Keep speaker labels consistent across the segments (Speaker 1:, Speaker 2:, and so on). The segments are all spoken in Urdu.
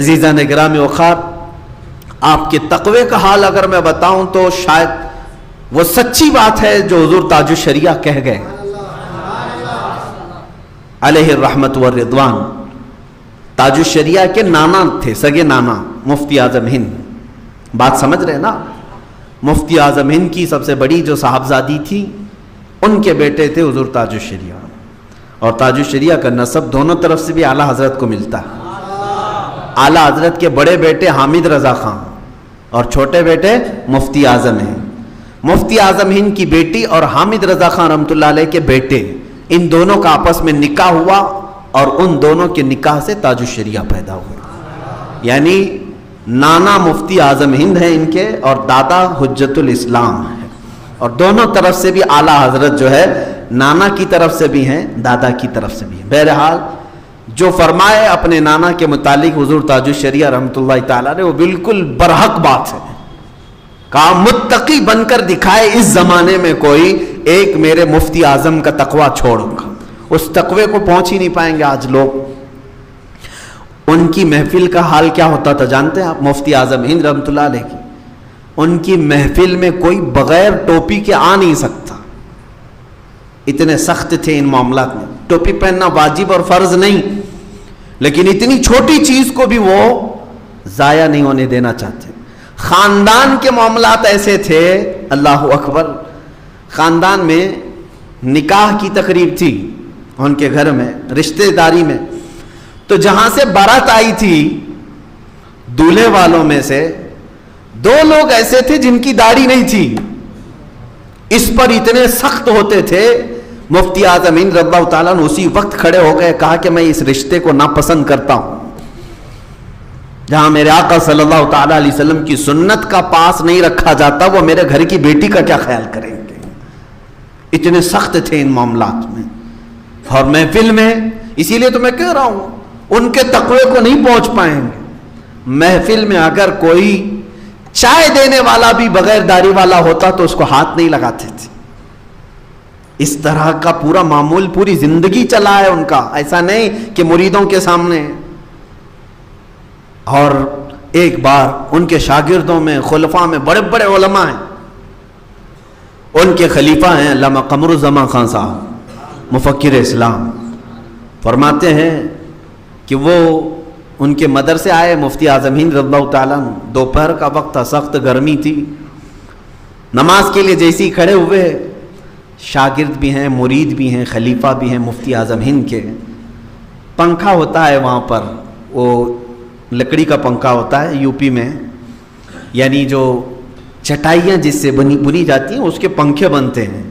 Speaker 1: عزیزان گرامی وقار، آپ کے تقوی کا حال اگر میں بتاؤں تو شاید وہ سچی بات ہے جو حضور تاج الشریعہ کہہ گئے علیہ الرحمت والرضوان۔ تاج الشریعہ کے نانا تھے، سگے نانا، مفتی اعظم ہند۔ بات سمجھ رہے نا؟ مفتی اعظم ہند کی سب سے بڑی جو صاحبزادی تھی، ان کے بیٹے تھے حضور تاج الشریعہ، اور تاج الشریعہ کا نسب دونوں طرف سے بھی اعلیٰ حضرت کو ملتا ہے۔ اعلیٰ حضرت کے بڑے بیٹے حامد رضا خان اور چھوٹے بیٹے مفتی اعظم ہند۔ مفتی اعظم ہند کی بیٹی اور حامد رضا خان رحمۃ اللہ علیہ کے بیٹے، ان دونوں کا آپس میں نکاح ہوا، اور ان دونوں کے نکاح سے تاج الشریعہ پیدا ہوا۔ یعنی نانا مفتی اعظم ہند ہیں ان کے، اور دادا حجت الاسلام ہے، اور دونوں طرف سے بھی اعلیٰ حضرت جو ہے نانا کی طرف سے بھی ہیں، دادا کی طرف سے بھی ہیں۔ بہرحال جو فرمائے اپنے نانا کے متعلق حضور تاج الشریعہ رحمۃ اللہ تعالیٰ نے، وہ بالکل برحق بات ہے۔ کہا متقی بن کر دکھائے اس زمانے میں کوئی، ایک میرے مفتی اعظم کا تقوی چھوڑوں گا۔ اس تقوی کو پہنچ ہی نہیں پائیں گے آج لوگ۔ ان کی محفل کا حال کیا ہوتا تھا جانتے ہیں آپ؟ مفتی اعظم ہند رحمۃ اللہ علیہ کی، ان کی محفل میں کوئی بغیر ٹوپی کے آ نہیں سکتا، اتنے سخت تھے ان معاملات میں۔ ٹوپی پہننا واجب اور فرض نہیں، لیکن اتنی چھوٹی چیز کو بھی وہ ضائع نہیں ہونے دینا چاہتے۔ خاندان کے معاملات ایسے تھے، اللہ اکبر، خاندان میں نکاح کی تقریب تھی ان کے گھر میں، رشتہ داری میں، تو جہاں سے بارات آئی تھی دولہے والوں میں سے دو لوگ ایسے تھے جن کی داڑھی نہیں تھی، اس پر اتنے سخت ہوتے تھے۔ مفتی اعظم ہند رضی اللہ تعالیٰ نے اسی وقت کھڑے ہو گئے، کہا کہ میں اس رشتے کو ناپسند کرتا ہوں، جہاں میرے آقا صلی اللہ تعالیٰ علیہ وسلم کی سنت کا پاس نہیں رکھا جاتا، وہ میرے گھر کی بیٹی کا کیا خیال کریں گے۔ اتنے سخت تھے ان معاملات میں، اور محفل میں، اسی لیے تو میں کہہ رہا ہوں ان کے تقوی کو نہیں پہنچ پائیں گے۔ محفل میں اگر کوئی چائے دینے والا بھی بغیر داڑھی والا ہوتا تو اس کو ہاتھ نہیں لگاتے تھے۔ اس طرح کا پورا معمول پوری زندگی چلا ہے ان کا، ایسا نہیں کہ مریدوں کے سامنے۔ اور ایک بار ان کے شاگردوں میں، خلفاء میں بڑے بڑے علماء ہیں، ان کے خلیفہ ہیں علامہ قمر الزمان خان صاحب مفکر اسلام، فرماتے ہیں کہ وہ ان کے مدرسے آئے مفتی اعظم ہند رضی اللہ تعالیٰ، دوپہر کا وقت تھا، سخت گرمی تھی، نماز کے لیے جیسے ہی کھڑے ہوئے، شاگرد بھی ہیں، مرید بھی ہیں، خلیفہ بھی ہیں مفتی اعظم ہند کے، پنکھا ہوتا ہے وہاں پر، وہ لکڑی کا پنکھا ہوتا ہے یو پی میں، یعنی جو چٹائیاں جس سے بنی جاتی ہیں اس کے پنکھے بنتے ہیں،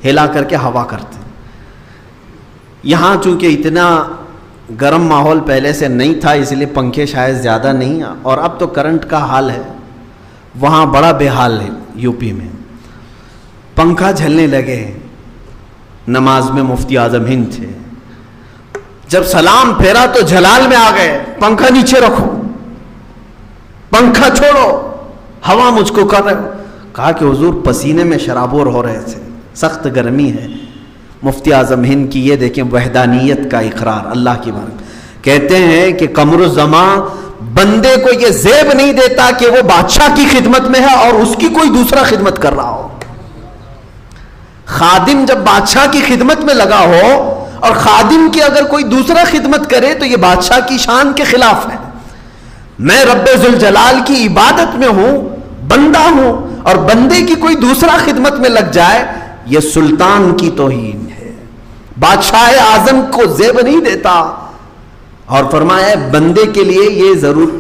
Speaker 1: ہلا کر کے ہوا کرتے ہیں۔ یہاں چونکہ اتنا گرم ماحول پہلے سے نہیں تھا، اس لیے پنکھے شاید زیادہ نہیں، اور اب تو کرنٹ کا حال ہے، وہاں بڑا بے حال ہے یو پی میں۔ پنکھا جھلنے لگے، نماز میں مفتی اعظم ہند تھے، جب سلام پھیرا تو جلال میں آ گئے، پنکھا نیچے رکھو، پنکھا چھوڑو، ہوا مجھ کو کر رہے ہو۔ کہا کہ حضور پسینے میں شرابور ہو رہے تھے، سخت گرمی ہے۔ مفتی اعظم ہند کی یہ دیکھیں وحدانیت کا اقرار اللہ کی بات۔ کہتے ہیں کہ قمر الزمان بندے کو یہ زیب نہیں دیتا کہ وہ بادشاہ کی خدمت میں ہے اور اس کی کوئی دوسرا خدمت کر رہا ہو۔ خادم جب بادشاہ کی خدمت میں لگا ہو اور خادم کی اگر کوئی دوسرا خدمت کرے تو یہ بادشاہ کی شان کے خلاف ہے۔ میں رب ذوالجلال کی عبادت میں ہوں، بندہ ہوں، اور بندے کی کوئی دوسرا خدمت میں لگ جائے، یہ سلطان کی توہین ہے، بادشاہ اعظم کو زیب نہیں دیتا۔ اور فرمایا بندے کے لیے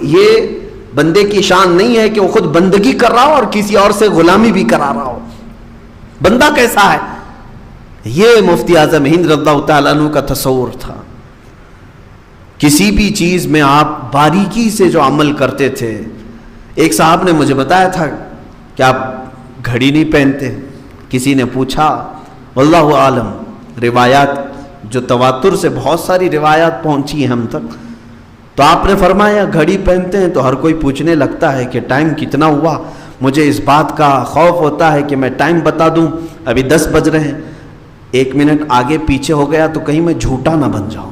Speaker 1: یہ بندے کی شان نہیں ہے کہ وہ خود بندگی کر رہا ہو اور کسی اور سے غلامی بھی کرا رہا ہو۔ بندہ کیسا ہے؟ یہ مفتی اعظم ہند رضی اللہ تعالیٰ عنہ کا تصور تھا۔ کسی بھی چیز میں آپ باریکی سے جو عمل کرتے تھے۔ ایک صاحب نے مجھے بتایا تھا کہ آپ گھڑی نہیں پہنتے، کسی نے پوچھا، واللہ عالم، روایات جو تواتر سے بہت ساری روایات پہنچی ہیں ہم تک، تو آپ نے فرمایا گھڑی پہنتے ہیں تو ہر کوئی پوچھنے لگتا ہے کہ ٹائم کتنا ہوا، مجھے اس بات کا خوف ہوتا ہے کہ میں ٹائم بتا دوں ابھی 10 بج رہے ہیں، 1 منٹ آگے پیچھے ہو گیا تو کہیں میں جھوٹا نہ بن جاؤں۔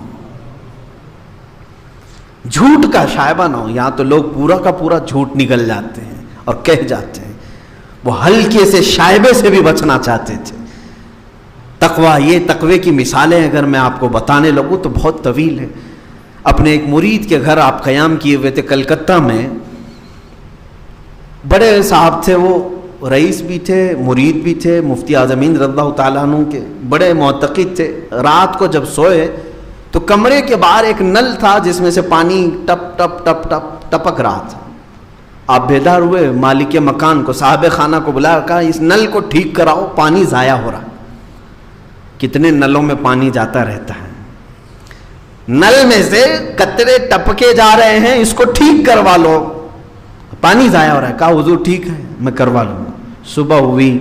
Speaker 1: جھوٹ کا شائبہ نہ ہو. یہاں تو لوگ پورا کا پورا جھوٹ نکل جاتے ہیں اور کہہ جاتے ہیں. وہ ہلکے سے شائبے سے بھی بچنا چاہتے تھے. تقویٰ، یہ تقوی کی مثالیں اگر میں آپ کو بتانے لگوں تو بہت طویل ہے. اپنے ایک مرید کے گھر آپ قیام کیے ہوئے تھے کلکتہ میں. بڑے صاحب تھے، وہ رئیس بھی تھے، مرید بھی تھے، مفتی اعظم ہند رضی اللہ تعالیٰ عنہ کے بڑے معتقد تھے. رات کو جب سوئے تو کمرے کے باہر ایک نل تھا جس میں سے پانی ٹپ ٹپ ٹپ ٹپ ٹپک رہا تھا. آپ بیدار ہوئے، مالک مکان کو، صاحب خانہ کو بلایا، کہا اس نل کو ٹھیک کراؤ، پانی ضائع ہو رہا. کتنے نلوں میں پانی جاتا رہتا ہے، نل میں سے قطرے ٹپکے جا رہے ہیں، اس کو ٹھیک کروا لو، پانی ضائع ہو رہا ہے. کہا حضور ٹھیک ہے میں کروا لوں گا. صبح ہوئی.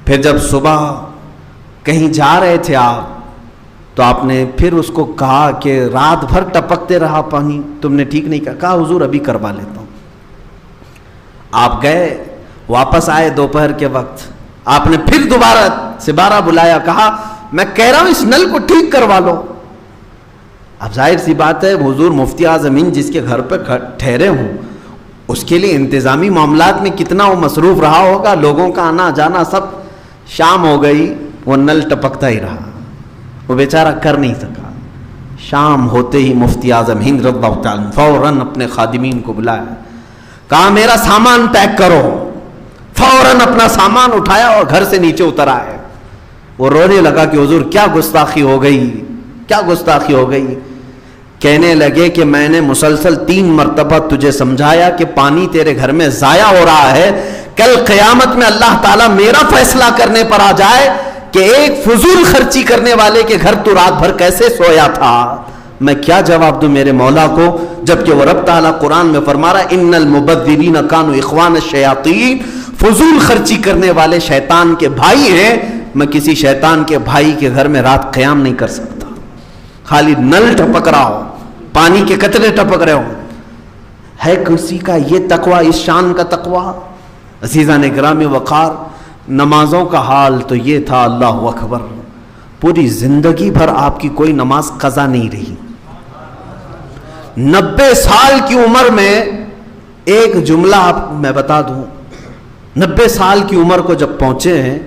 Speaker 1: پھر جب صبح کہیں جا رہے تھے آپ تو آپ نے پھر اس کو کہا کہ رات بھر ٹپکتے رہا پانی، تم نے ٹھیک نہیں کہا. کہا حضور ابھی کروا لیتا ہوں. آپ گئے، واپس آئے دوپہر کے وقت. آپ نے پھر دوبارہ بلایا، کہا میں کہہ رہا ہوں اس نل کو ٹھیک کروا لو. اب ظاہر سی بات ہے حضور مفتی اعظم ہند جس کے گھر پہ ٹھہرے ہوں اس کے لیے انتظامی معاملات میں کتنا وہ مصروف رہا ہوگا. لوگوں کا آنا جانا سب. شام ہو گئی، وہ نل ٹپکتا ہی رہا، وہ بیچارہ کر نہیں سکا. شام ہوتے ہی مفتی اعظم ہند رضی اللہ تعالیٰ فوراً اپنے خادمین کو بلایا، کہا میرا سامان پیک کرو. فوراً اپنا سامان اٹھایا اور گھر سے نیچے اتر آئے. وہ رونے لگا کہ حضور کیا گستاخی ہو گئی، کیا گستاخی ہو گئی. کہنے لگے کہ میں نے مسلسل 3 مرتبہ تجھے سمجھایا کہ پانی تیرے گھر میں ضائع ہو رہا ہے. کل قیامت میں اللہ تعالیٰ میرا فیصلہ کرنے پر آ جائے کہ ایک فضول خرچی کرنے والے کے گھر تو رات بھر کیسے سویا تھا. میں کیا جواب دوں میرے مولا کو، جبکہ وہ رب تعالیٰ قرآن میں فرما رہا ان المبذرین کانوا اخوان الشیاطین، فضول خرچی کرنے والے شیطان کے بھائی ہیں. میں کسی شیطان کے بھائی کے گھر میں رات قیام نہیں کر سکتا. خالی نل ٹپک رہا ہو، پانی کے قطرے ٹپک رہے ہو. ہے کسی کا یہ تقویٰ، اس شان کا تقویٰ؟ عزیزان گرامی وقار، نمازوں کا حال تو یہ تھا. اللہ اکبر، پوری زندگی بھر آپ کی کوئی نماز قضا نہیں رہی. 90 سال کی عمر میں ایک جملہ آپ میں بتا دوں. 90 سال کی عمر کو جب پہنچے ہیں،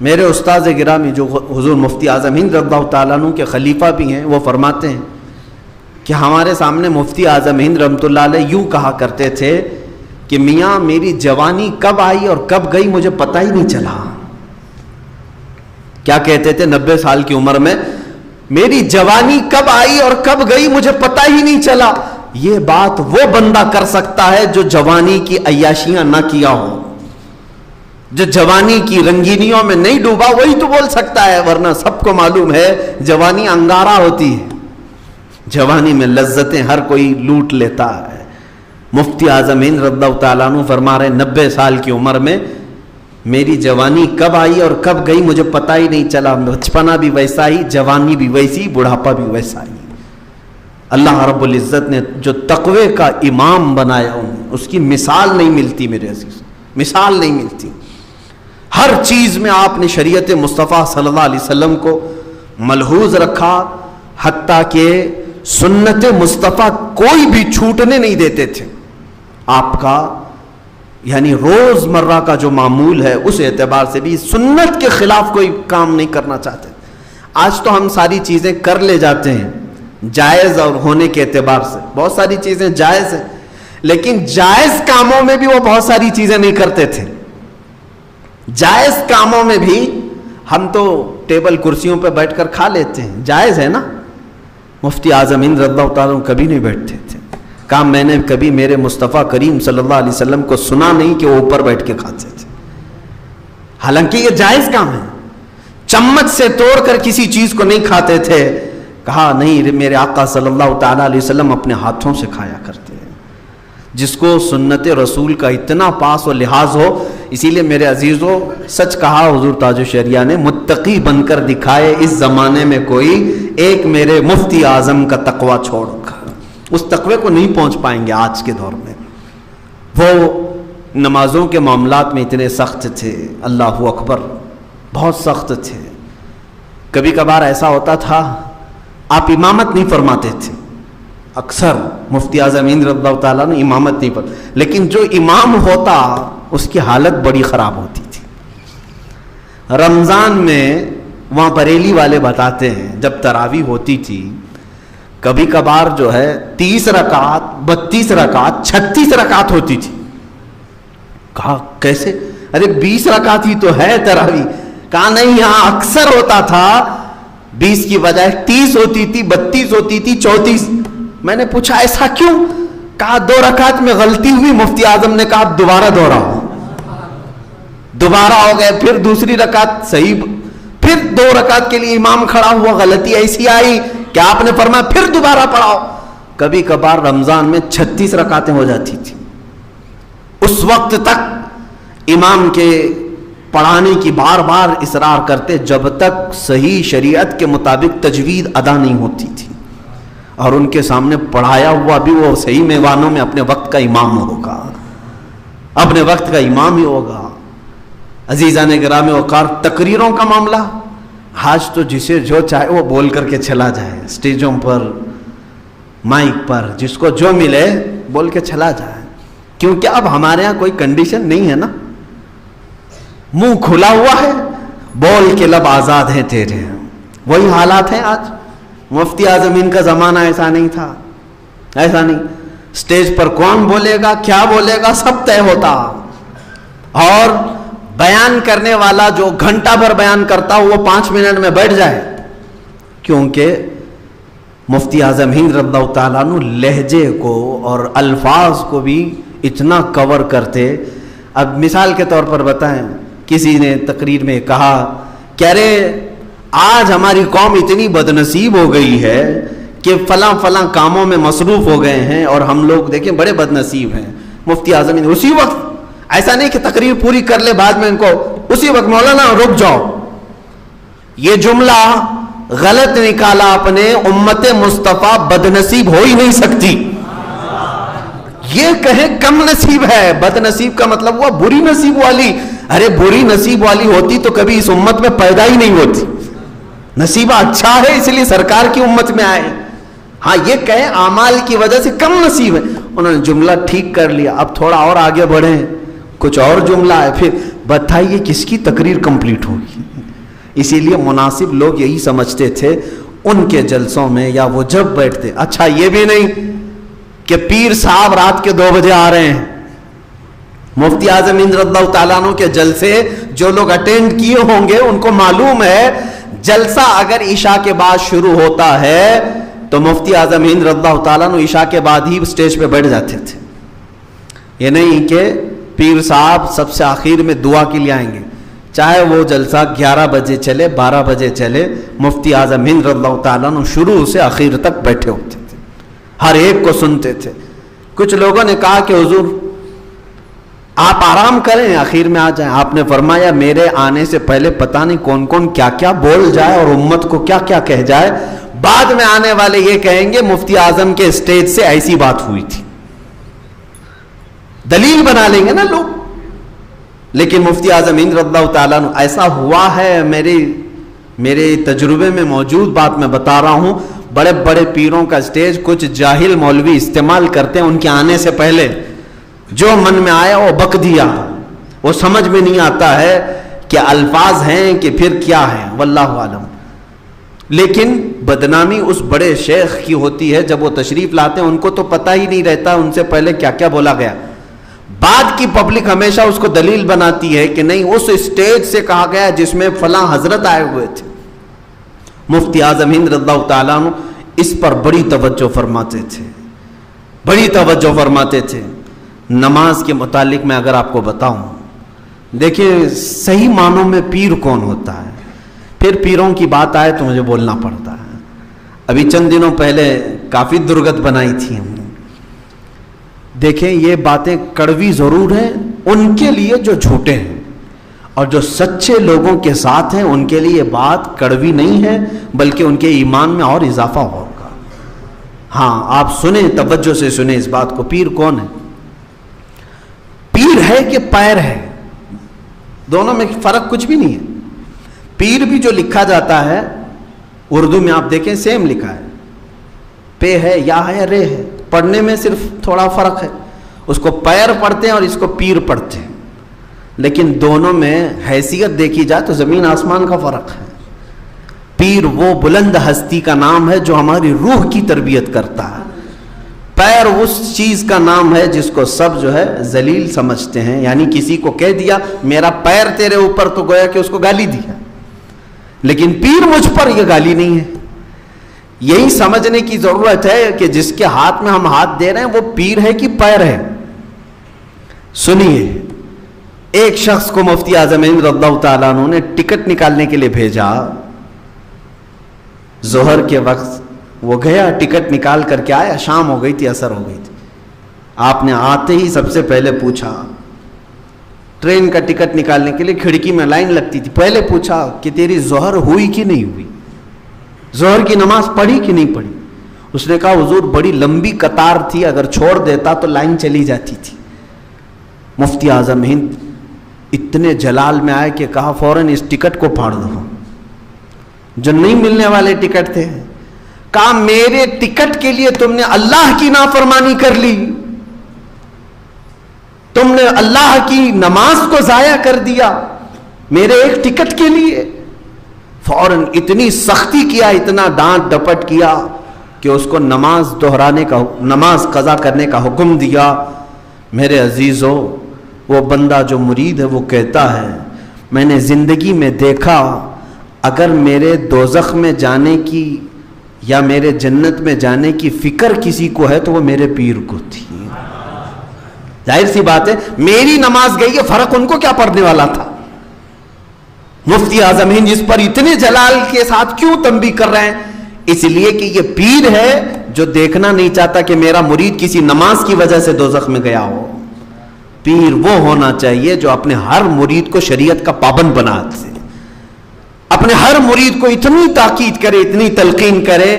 Speaker 1: میرے استاذ گرامی جو حضور مفتی اعظم ہند رضی اللہ تعالیٰ عنہ کے خلیفہ بھی ہیں، وہ فرماتے ہیں کہ ہمارے سامنے مفتی اعظم ہند رحمۃ اللہ علیہ یوں کہا کرتے تھے کہ میاں میری جوانی کب آئی اور کب گئی مجھے پتہ ہی نہیں چلا. کیا کہتے تھے 90 سال کی عمر میں؟ میری جوانی کب آئی اور کب گئی مجھے پتہ ہی نہیں چلا. یہ بات وہ بندہ کر سکتا ہے جو جوانی کی عیاشیاں نہ کیا ہو، جو جوانی کی رنگینیوں میں نہیں ڈوبا، وہی تو بول سکتا ہے. ورنہ سب کو معلوم ہے جوانی انگارہ ہوتی ہے، جوانی میں لذتیں ہر کوئی لوٹ لیتا ہے. مفتی اعظم ہند رضی اللہ تعالیٰ عنہ فرما رہے 90 سال کی عمر میں میری جوانی کب آئی اور کب گئی مجھے پتہ ہی نہیں چلا. بچپنا بھی ویسا ہی، جوانی بھی ویسی، بڑھاپا بھی ویسا ہی. اللہ رب العزت نے جو تقوی کا امام بنایا اس کی مثال نہیں ملتی میرے عزیز، مثال نہیں ملتی. ہر چیز میں آپ نے شریعت مصطفیٰ صلی اللہ علیہ وسلم کو ملحوظ رکھا، حتیٰ کہ سنت مصطفیٰ کوئی بھی چھوٹنے نہیں دیتے تھے. آپ کا یعنی روز مرہ کا جو معمول ہے اس اعتبار سے بھی سنت کے خلاف کوئی کام نہیں کرنا چاہتے. آج تو ہم ساری چیزیں کر لے جاتے ہیں جائز اور ہونے کے اعتبار سے، بہت ساری چیزیں جائز ہیں، لیکن جائز کاموں میں بھی وہ بہت ساری چیزیں نہیں کرتے تھے. جائز کاموں میں بھی ہم تو ٹیبل کرسیوں پہ بیٹھ کر کھا لیتے ہیں، جائز ہے نا. مفتی اعظم ہند رضی اللہ تعالیٰ کبھی نہیں بیٹھتے تھے. کہا میں نے کبھی میرے مصطفیٰ کریم صلی اللہ علیہ وسلم کو سنا نہیں کہ وہ اوپر بیٹھ کے کھاتے تھے، حالانکہ یہ جائز کام ہے. چمچ سے توڑ کر کسی چیز کو نہیں کھاتے تھے. کہا نہیں، میرے آقا صلی اللہ تعالیٰ علیہ وسلم اپنے ہاتھوں سے کھایا کرتے ہیں. جس کو سنت رسول کا اتنا پاس و لحاظ ہو، اسی لیے میرے عزیزوں سچ کہا حضور تاج الشریعہ نے، متقی بن کر دکھائے اس زمانے میں کوئی ایک میرے مفتی اعظم کا تقوی چھوڑ کر. اس تقوی کو نہیں پہنچ پائیں گے آج کے دور میں. وہ نمازوں کے معاملات میں اتنے سخت تھے، اللہ اکبر، بہت سخت تھے. کبھی کبھار ایسا ہوتا تھا آپ امامت نہیں فرماتے تھے، اکثر مفتی اعظم ہند رضی اللہ تعالیٰ نے امامت نہیں پڑھ، لیکن جو امام ہوتا اس کی حالت بڑی خراب ہوتی تھی۔ رمضان میں وہاں بریلی والے بتاتے ہیں جب تراویح ہوتی تھی کبھی کبھار جو ہے 30 رکعت 32 رکعت 36 رکعت ہوتی تھی۔ کہا کیسے؟ ارے 20 رکعت ہی تو ہے تراویح۔ کہا نہیں، یہاں اکثر ہوتا تھا 20 کی بجائے 30 ہوتی تھی، 32 ہوتی تھی، 34۔ میں نے پوچھا ایسا کیوں؟ کہا 2 رکعت میں غلطی ہوئی، مفتی اعظم نے کہا دوبارہ دوہراؤ۔ دوبارہ ہو گئے، پھر دوسری رکعت صحیح، پھر 2 رکعت کے لیے امام کھڑا ہوا، غلطی ایسی آئی کہ آپ نے فرمایا پھر دوبارہ پڑھاؤ۔ کبھی کبھار رمضان میں 36 رکعتیں ہو جاتی تھی۔ اس وقت تک امام کے پڑھانے کی بار بار اصرار کرتے جب تک صحیح شریعت کے مطابق تجوید ادا نہیں ہوتی تھی، اور ان کے سامنے پڑھایا ہوا بھی وہ صحیح میوانوں میں اپنے وقت کا امام ہوگا، اپنے وقت کا امام ہی ہوگا۔ عزیزان گرامی وقار، تقریروں کا معاملہ آج تو جسے جو چاہے وہ بول کر کے چلا جائے، اسٹیجوں پر، مائک پر، جس کو جو ملے بول کے چلا جائے، کیونکہ اب ہمارے ہاں کوئی کنڈیشن نہیں ہے نا، منہ کھلا ہوا ہے، بول کے لب آزاد ہیں تیرے۔ وہی حالات ہیں آج۔ مفتی اعظم ہند کا زمانہ ایسا نہیں تھا، ایسا نہیں، اسٹیج پر کون بولے گا، کیا بولے گا، سب طے ہوتا، اور بیان کرنے والا جو گھنٹہ بھر بیان کرتا وہ 5 منٹ میں بیٹھ جائے، کیونکہ مفتی اعظم ہند رضی اللہ تعالیٰ عنہ لہجے کو اور الفاظ کو بھی اتنا کور کرتے۔ اب مثال کے طور پر بتائیں، کسی نے تقریر میں کہا کہ ارے آج ہماری قوم اتنی بدنصیب ہو گئی ہے کہ فلاں فلاں کاموں میں مصروف ہو گئے ہیں، اور ہم لوگ دیکھیں بڑے بدنصیب ہیں۔ مفتی اعظم ہند اسی وقت، ایسا نہیں کہ تقریر پوری کر لے بعد میں ان کو اسی وقت مولانا رک جاؤ، یہ جملہ غلط نکالا آپ نے، امت مصطفیٰ بدنصیب ہو ہی نہیں سکتی۔ یہ کہیں کم نصیب ہے، بد نصیب کا مطلب ہوا بری نصیب والی۔ ارے بری نصیب والی ہوتی تو کبھی اس امت میں پیدا ہی نہیں ہوتی، نصیبہ اچھا ہے اس لیے سرکار کی امت میں آئے۔ ہاں یہ کہیں اعمال کی وجہ سے کم نصیب ہے، انہوں نے جملہ ٹھیک کر لیا، اب تھوڑا اور آگے بڑھیں، کچھ اور جملہ ہے، پھر بتائیے کس کی تقریر کمپلیٹ ہوگی۔ اسی لیے مناسب لوگ یہی سمجھتے تھے ان کے جلسوں میں، یا وہ جب بیٹھتے، اچھا یہ بھی نہیں کہ پیر صاحب رات کے 2 بجے آ رہے ہیں۔ مفتی اعظم ہند رضی اللہ تعالیٰ عنہ کے جلسے جو لوگ اٹینڈ کیے ہوں گے ان کو معلوم ہے، جلسہ اگر عشاء کے بعد شروع ہوتا ہے تو مفتی اعظم ہند رضی اللہ تعالیٰ عنہ عشاء کے بعد ہی اسٹیج پہ بیٹھ جاتے تھے۔ یہ نہیں کہ پیر صاحب سب سے آخر میں دعا کے لیے آئیں گے، چاہے وہ جلسہ 11 بجے چلے 12 بجے چلے، مفتی اعظم ہند رضی اللہ تعالیٰ عنہ شروع سے آخر تک بیٹھے ہوتے تھے، ہر ایک کو سنتے تھے۔ کچھ لوگوں نے کہا کہ حضور آپ آرام کریں، آخر میں آ جائیں۔ آپ نے فرمایا میرے آنے سے پہلے پتہ نہیں کون کون کیا کیا بول جائے اور امت کو کیا کیا کہہ جائے، بعد میں آنے والے یہ کہیں گے مفتی اعظم کے اسٹیج سے ایسی بات ہوئی تھی، دلیل بنا لیں گے نا لوگ۔ لیکن مفتی اعظم ہند رضی اللہ تعالیٰ عنہ ایسا ہوا ہے، میرے تجربے میں موجود بات میں بتا رہا ہوں، بڑے بڑے پیروں کا اسٹیج کچھ جاہل مولوی استعمال کرتے ہیں، ان کے آنے سے پہلے جو من میں آیا وہ بک دیا، وہ سمجھ میں نہیں آتا ہے کہ الفاظ ہیں کہ پھر کیا ہے، واللہ عالم۔ لیکن بدنامی اس بڑے شیخ کی ہوتی ہے، جب وہ تشریف لاتے ہیں ان کو تو پتہ ہی نہیں رہتا ان سے پہلے کیا کیا بولا گیا، بعد کی پبلک ہمیشہ اس کو دلیل بناتی ہے کہ نہیں اس اسٹیج سے کہا گیا جس میں فلاں حضرت آئے ہوئے تھے۔ مفتی اعظم ہند رضی اللہ تعالیٰ عنہ اس پر بڑی توجہ فرماتے تھے، بڑی توجہ فرماتے تھے۔ نماز کے متعلق میں اگر آپ کو بتاؤں، دیکھیں صحیح معنوں میں پیر کون ہوتا ہے، پھر پیروں کی بات آئے تو مجھے بولنا پڑتا ہے۔ ابھی چند دنوں پہلے کافی درگت بنائی تھی ہم نے، دیکھیں یہ باتیں کڑوی ضرور ہیں ان کے لیے جو جھوٹے ہیں، اور جو سچے لوگوں کے ساتھ ہیں ان کے لیے یہ بات کڑوی نہیں ہے، بلکہ ان کے ایمان میں اور اضافہ ہوگا۔ ہاں آپ سنیں، توجہ سے سنیں اس بات کو۔ پیر کون ہے؟ پیر ہے کہ پیر ہے، دونوں میں فرق کچھ بھی نہیں ہے۔ پیر بھی جو لکھا جاتا ہے اردو میں آپ دیکھیں سیم لکھا ہے، پے ہے یا ہے رے ہے، پڑھنے میں صرف تھوڑا فرق ہے، اس کو پیر پڑھتے ہیں اور اس کو پیر پڑھتے ہیں، لیکن دونوں میں حیثیت دیکھی جائے تو زمین آسمان کا فرق ہے۔ پیر وہ بلند ہستی کا نام ہے جو ہماری روح کی تربیت کرتا ہے، پیر اس چیز کا نام ہے جس کو سب جو ہے ذلیل سمجھتے ہیں، یعنی کسی کو کہہ دیا میرا پیر تیرے اوپر تو گویا کہ اس کو گالی دیا، لیکن پیر مجھ پر یہ گالی نہیں ہے۔ یہی سمجھنے کی ضرورت ہے کہ جس کے ہاتھ میں ہم ہاتھ دے رہے ہیں وہ پیر ہے کہ پیر ہے۔ سنیے، ایک شخص کو مفتی اعظم ہند رضی اللہ تعالیٰ عنہ نے ٹکٹ نکالنے کے لیے بھیجا، ظہر کے وقت وہ گیا، ٹکٹ نکال کر کے آیا، شام ہو گئی تھی، عصر ہو گئی تھی۔ آپ نے آتے ہی سب سے پہلے پوچھا، ٹرین کا ٹکٹ نکالنے کے لیے کھڑکی میں لائن لگتی تھی، پہلے پوچھا کہ تیری ظہر ہوئی کہ نہیں ہوئی، ظہر کی نماز پڑھی کہ نہیں پڑھی؟ اس نے کہا حضور بڑی لمبی قطار تھی، اگر چھوڑ دیتا تو لائن چلی جاتی تھی۔ مفتی اعظم ہند اتنے جلال میں آئے کہ کہا فوراً اس ٹکٹ کو پھاڑ دو، جو نہیں ملنے والے ٹکٹ تھے۔ کہا میرے ٹکٹ کے لیے تم نے اللہ کی نافرمانی کر لی، تم نے اللہ کی نماز کو ضائع کر دیا میرے ایک ٹکٹ کے لیے۔ فوراً اتنی سختی کیا، اتنا ڈانٹ ڈپٹ کیا کہ اس کو نماز دہرانے کا، نماز قضا کرنے کا حکم دیا۔ میرے عزیزو، وہ بندہ جو مرید ہے وہ کہتا ہے میں نے زندگی میں دیکھا اگر میرے دوزخ میں جانے کی یا میرے جنت میں جانے کی فکر کسی کو ہے تو وہ میرے پیر کو تھی۔ ظاہر سی بات ہے میری نماز گئی ہے، فرق ان کو کیا پڑنے والا تھا؟ مفتی اعظم ہند جس پر اتنے جلال کے ساتھ کیوں تنبیہ کر رہے ہیں؟ اس لیے کہ یہ پیر ہے جو دیکھنا نہیں چاہتا کہ میرا مرید کسی نماز کی وجہ سے دوزخ میں گیا ہو۔ پیر وہ ہونا چاہیے جو اپنے ہر مرید کو شریعت کا پابند بنا دے، اپنے ہر مرید کو اتنی تاکید کرے، اتنی تلقین کرے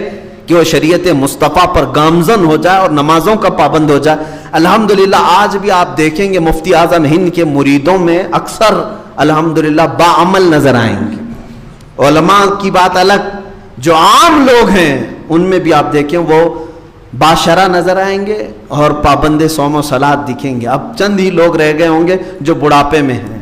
Speaker 1: کہ وہ شریعت مصطفیٰ پر گامزن ہو جائے اور نمازوں کا پابند ہو جائے۔ الحمدللہ آج بھی آپ دیکھیں گے مفتی اعظم ہند کے مریدوں میں اکثر الحمدللہ باعمل نظر آئیں گے۔ علماء کی بات الگ، جو عام لوگ ہیں ان میں بھی آپ دیکھیں وہ باشرہ نظر آئیں گے اور پابند صوم و صلات دکھیں گے۔ اب چند ہی لوگ رہ گئے ہوں گے جو بڑھاپے میں ہیں،